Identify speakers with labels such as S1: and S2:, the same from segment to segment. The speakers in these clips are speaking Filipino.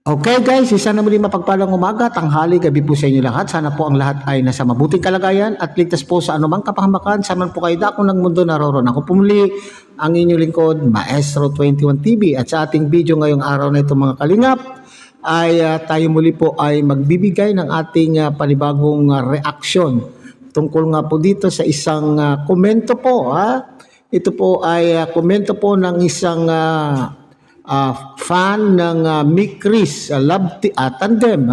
S1: Okay guys, isa na muli mapagpalang umaga, tanghali, gabi po sa inyo lahat. Sana po ang lahat ay nasa mabuting kalagayan at ligtas po sa anumang kapahamakan. Saan po kayo dako ng mundo naroon. Ako po muli ang inyong lingkod, Maestro 21 TV. At sa ating video ngayong araw na ito mga kalingap, ay tayo muli po ay magbibigay ng ating panibagong reaksyon tungkol nga po dito sa isang komento po. Ito po ay komento po ng isang fan ng Mick Chris Tandem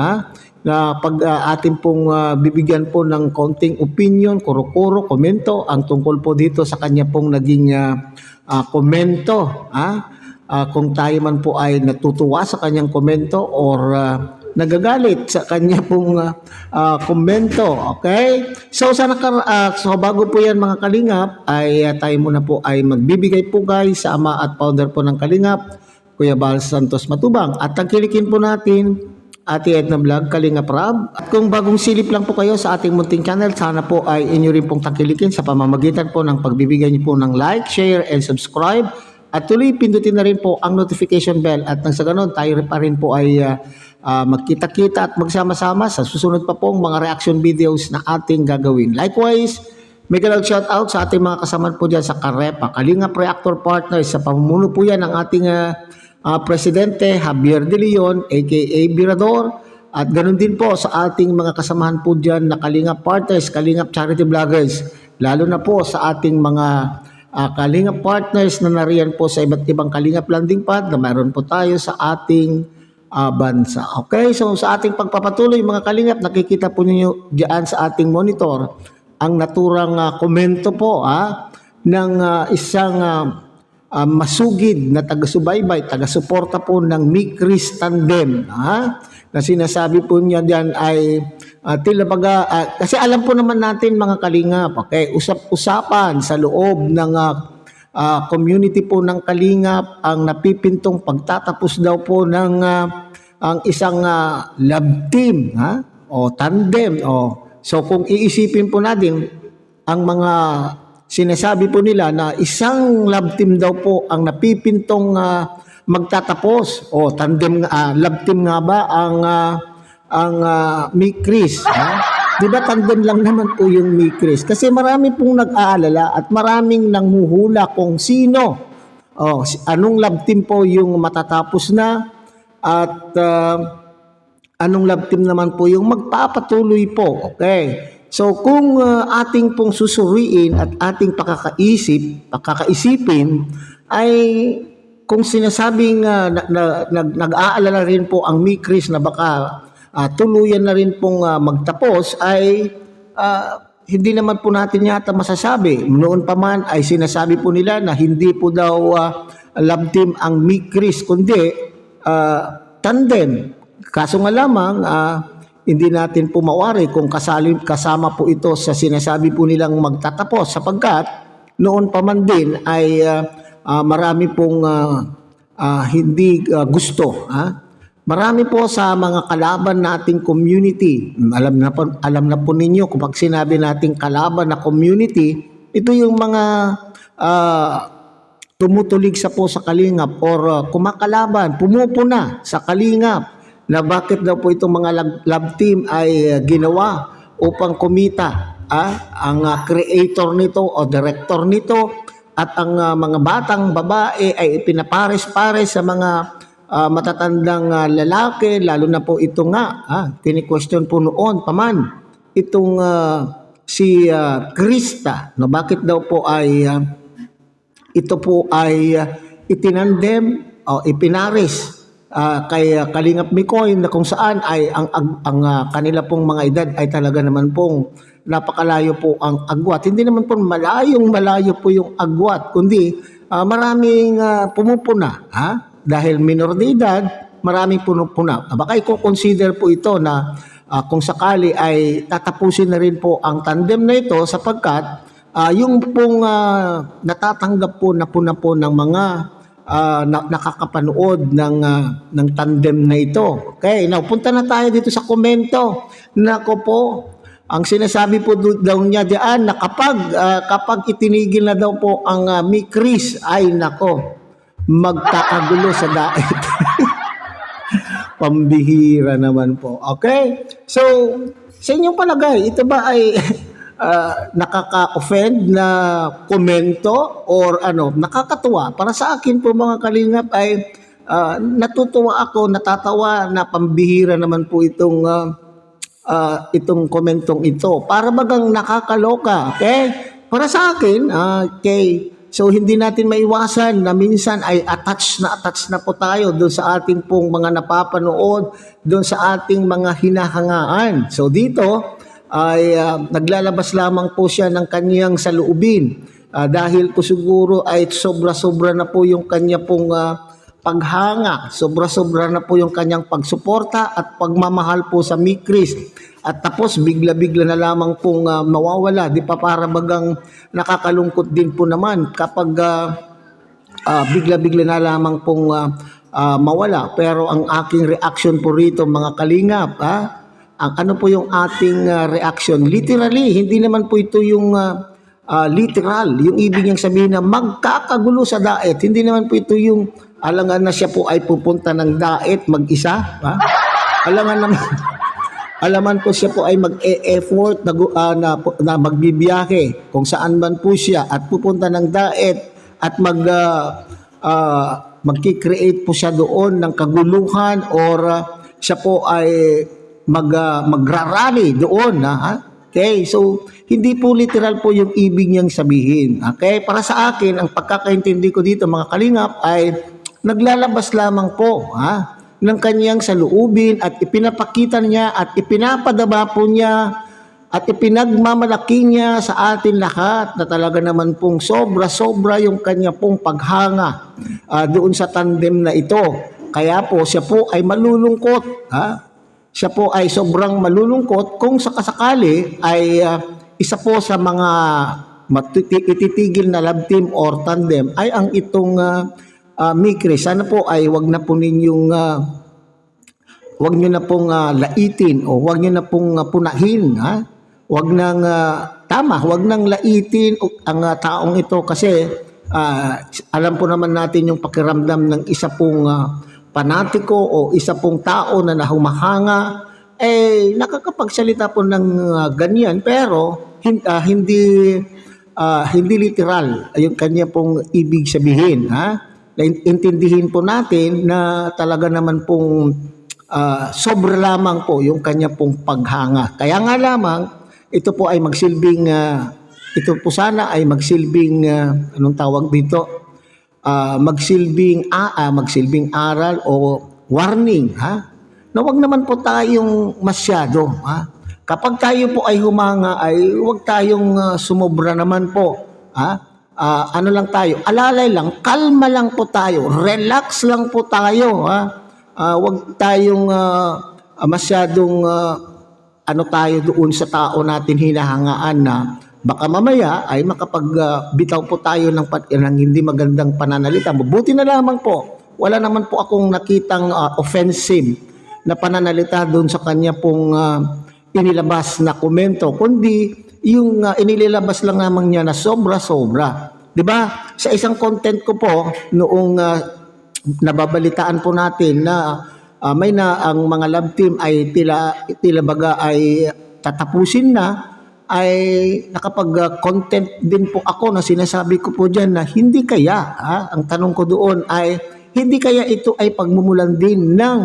S1: na pag atin pong bibigyan po ng konting opinion, kuro-kuro, komento ang tungkol po dito sa kanya pong naging komento. Kung tayo man po ay natutuwa sa kanyang komento or nagagalit sa kanya pong komento. Okay? So so bago po yan mga Kalingap ay tayo muna po ay magbibigay po guys sa ama at founder po ng Kalingap, Kuya Bal Santos Matubang. At tangkilikin po natin Ate Edna Vlog, Kalingap Rab. At kung bagong silip lang po kayo sa ating munting channel, sana po ay inyo rin pong tangkilikin sa pamamagitan po ng pagbibigay niyo po ng like, share, and subscribe. At tuloy pindutin na rin po ang notification bell at nang sa ganon tayo pa rin po ay magkita-kita at magsama-sama sa susunod pa pong mga reaction videos na ating gagawin. Likewise, mega loud shout out sa ating mga kasama po dyan sa Karepa, Kalingap Reactor Partners, sa pamumuno po yan ng ating Presidente Javier De Leon aka Birador, at ganoon din po sa ating mga kasamahan po dyan na Kalingap Partners, Kalingap Charity Vloggers, lalo na po sa ating mga Kalingap Partners na nariyan po sa iba't ibang Kalingap Landing Pad na mayroon po tayo sa ating bansa. Okay, so sa ating pagpapatuloy mga Kalingap, nakikita po ninyo dyan sa ating monitor ang naturang komento po ng isang masugid na taga-subaybay, taga-suporta po ng Mick Chris Tandem, na sinasabi po niya diyan ay tila baga, kasi alam po naman natin mga Kalingap, okay, usap-usapan sa loob ng community po ng Kalingap ang napipintong pagtatapos daw po ng ang isang love team o tandem. So kung iisipin po natin ang mga sinasabi po nila na isang love team daw po ang napipintong magtatapos o tandem, love team nga ba ang Mick Chris? Di ba tandem lang naman po yung Mick Chris? Kasi marami pong nag-aalala at maraming nanghuhula kung sino anong love team po yung matatapos na at anong love team naman po yung magpapatuloy po. Okay. So kung ating pong susuriin at ating pakakaisipin ay kung sinasabing nag-aalala rin po ang Mick Chris na baka tuluyan na rin pong magtapos ay hindi naman po natin yata masasabi. Noon pa man ay sinasabi po nila na hindi po daw love team ang Mick Chris kundi tandem. Kaso nga lamang hindi natin po mawari kung kasama po ito sa sinasabi po nilang magtatapos sapagkat noon pa man din ay marami pong hindi gusto. Marami po sa mga kalaban nating community. Alam na po ninyo kapag sinabi nating kalaban na community, ito yung mga tumutulig sa po sa Kalingap or kumakalaban, pumupuna sa Kalingap na bakit daw po itong mga love team ay ginawa upang kumita ang creator nito o director nito at ang mga batang babae ay pinapares-pares sa mga matatandang lalaki, lalo na po ito nga kini-question po noon paman itong si Krista na bakit daw po ay ito po ay itinandem o ipinares kay Kalingap Mikoy na kung saan ay ang kanila pong mga edad ay talaga naman pong napakalayo po ang agwat. Hindi naman po malayo po yung agwat, kundi maraming pumupuna dahil minor de edad, maraming pumupuna. Baka i-consider po ito na kung sakali ay tatapusin na rin po ang tandem na ito sapagkat yung pong natatanggap po na puna po ng mga nakakapanood ng tandem na ito. Okay, now punta na tayo dito sa komento. Nako po, ang sinasabi po daw niya diyan na kapag itinigil na daw po ang Mick Chris, ay nako, magkakagulo sa daet. Pambihira naman po. Okay? So, sa inyong palagay, ito ba ay nakaka-offend na komento or ano, nakakatuwa? Para sa akin po mga kalingap ay natutuwa ako, natatawa na pambihira naman po itong komentong ito. Para bagang nakakaloka, okay? Para sa akin, okay, so hindi natin maiwasan na minsan ay attached na po tayo doon sa ating pong mga napapanood, doon sa ating mga hinahangaan. So dito ay naglalabas lamang po siya ng kanyang saloobin. Dahil po siguro ay sobra-sobra na po yung kanya pong paghanga, sobra-sobra na po yung kanyang pagsuporta at pagmamahal po sa Mikris. At tapos bigla-bigla na lamang pong mawawala. Di pa para bagang nakakalungkot din po naman kapag bigla-bigla na lamang pong mawala. Pero ang aking reaction po rito mga kalingap, ang ano po yung ating reaction? Literally, hindi naman po ito yung literal. Yung ibig niyang sabihin na magkakagulo sa daet. Hindi naman po ito yung alangan na siya po ay pupunta ng daet mag-isa. Alangan naman. Alaman po siya po ay mag-e-effort na magbibiyahe kung saan man po siya at pupunta ng daet at magki-create po siya doon ng kaguluhan or siya po ay magrarally doon. Okay, so hindi po literal po yung ibig niyang sabihin. Okay, para sa akin, ang pagkakaintindi ko dito mga kalingap ay naglalabas lamang po ng kanyang saloobin at ipinapakita niya at ipinapadaba po niya at ipinagmamalaki niya sa atin lahat na talaga naman pong sobra-sobra yung kanya pong paghanga doon sa tandem na ito. Kaya po siya po ay malulungkot. Siya po ay sobrang malulungkot kung sakasakali ay isa po sa mga ititigil na love team or tandem ay ang itong Mikris. Sana po ay wag na po ninyong wag niyo na pong laitin o wag niyo na pong punahin. Wag nang wag nang laitin ang taong ito kasi alam po naman natin yung pakiramdam ng isa pong panatiko o isa pong tao na nahumahanga nakakapagsalita po ng ganyan pero hindi literal yung kanya pong ibig sabihin. Intindihin po natin na talaga naman pong sobra lamang po yung kanya pong paghanga. Kaya nga lamang ito po ay magsilbing ito po sana ay magsilbing anong tawag dito? Magsilbing aral o warning na wag naman po tayong masyado kapag tayo po ay humanga ay wag tayong sumobra naman po ano lang tayo, alalay lang, kalma lang po tayo, relax lang po tayo. Wag tayong masyadong ano tayo doon sa tao natin hinahangaan na baka mamaya ay makapagbitaw po tayo ng hindi magandang pananalita. Mabuti na lamang po, wala naman po akong nakitang offensive na pananalita doon sa kanya pong inilabas na komento, kundi yung inilabas lang naman niya na sobra-sobra. 'Di ba? Sa isang content ko po noong nababalitaan po natin na may na ang mga love team ay tila baga ay tatapusin na ay nakapag-content din po ako na sinasabi ko po diyan na hindi kaya ang tanong ko doon ay hindi kaya ito ay pagmumulan din ng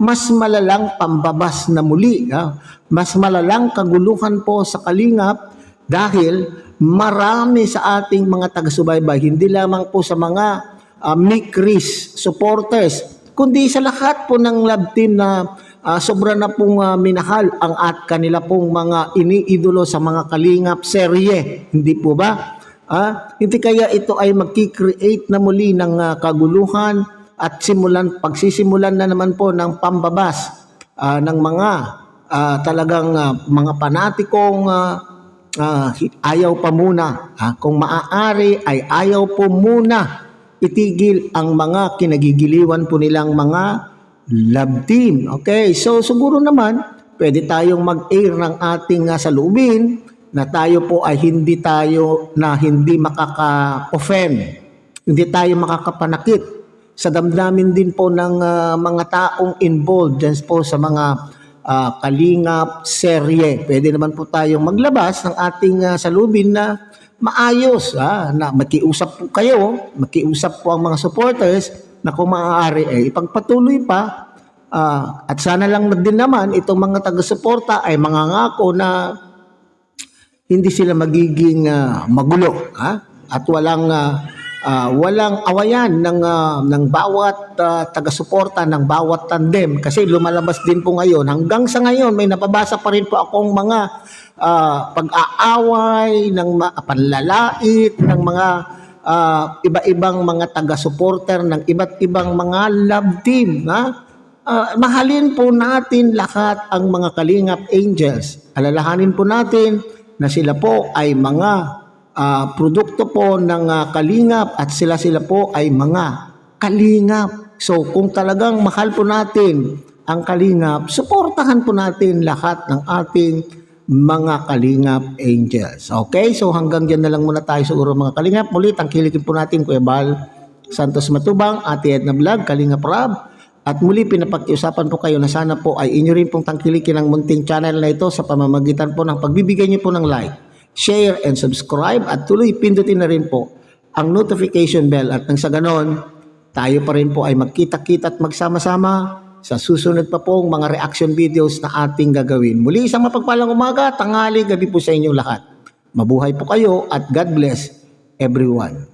S1: mas malalang pambabas na muli, mas malalang kaguluhan po sa kalingap dahil marami sa ating mga taga-subaybay, hindi lamang po sa mga Mikris supporters, kundi sa lahat po ng love team na sobra na pong minahal ang at kanila pong mga iniidolo sa mga kalingap serye. Hindi po ba? Hindi kaya ito ay magki-create na muli ng kaguluhan at pagsisimulan na naman po ng pambabas ng mga talagang mga panatikong ayaw pa muna. Kung maaari ay ayaw po muna itigil ang mga kinagigiliwan po nilang mga love team. Okay, so siguro naman pwede tayong mag-air ng ating saloobin na tayo po ay hindi makaka-offend, hindi tayo makakapanakit sa damdamin din po ng mga taong involved dyan po sa mga kalingap serye. Pwede naman po tayong maglabas ng ating salubin na maayos, na makiusap po kayo, makiusap po ang mga supporters na kung maaari ipagpatuloy pa. At sana lang din naman itong mga taga-suporta ay mangangako na hindi sila magiging magulo, at walang awayan ng bawat taga-suporta ng bawat tandem, kasi lumalabas din po ngayon, hanggang sa ngayon may napabasa pa rin po akong mga pag-aaway, ng panlalait ng mga iba-ibang mga taga-supporter ng iba't ibang mga love team. Mahalin po natin lahat ang mga Kalingap Angels. Alalahanin po natin na sila po ay mga produkto po ng Kalingap at sila po ay mga Kalingap. So kung talagang mahal po natin ang Kalingap, suportahan po natin lahat ng ating mga Kalingap Angels. Okay? So hanggang dyan na lang muna tayo siguro mga Kalingap. Muli, tangkilikin po natin Kuya Bal Santos Matubang, Ate Edna Vlog, Kalingap Rob. At muli pinapakiusapan po kayo na sana po ay inyo rin pong tangkilikin ang munting channel na ito sa pamamagitan po ng pagbibigay niyo po ng like, share, and subscribe, at tuloy pindutin na rin po ang notification bell, at nang sa ganon, tayo pa rin po ay magkita-kita at magsama-sama sa susunod pa pong mga reaction videos na ating gagawin. Muli, isang mapagpalang umaga, tanghali, gabi po sa inyong lahat. Mabuhay po kayo at God bless everyone.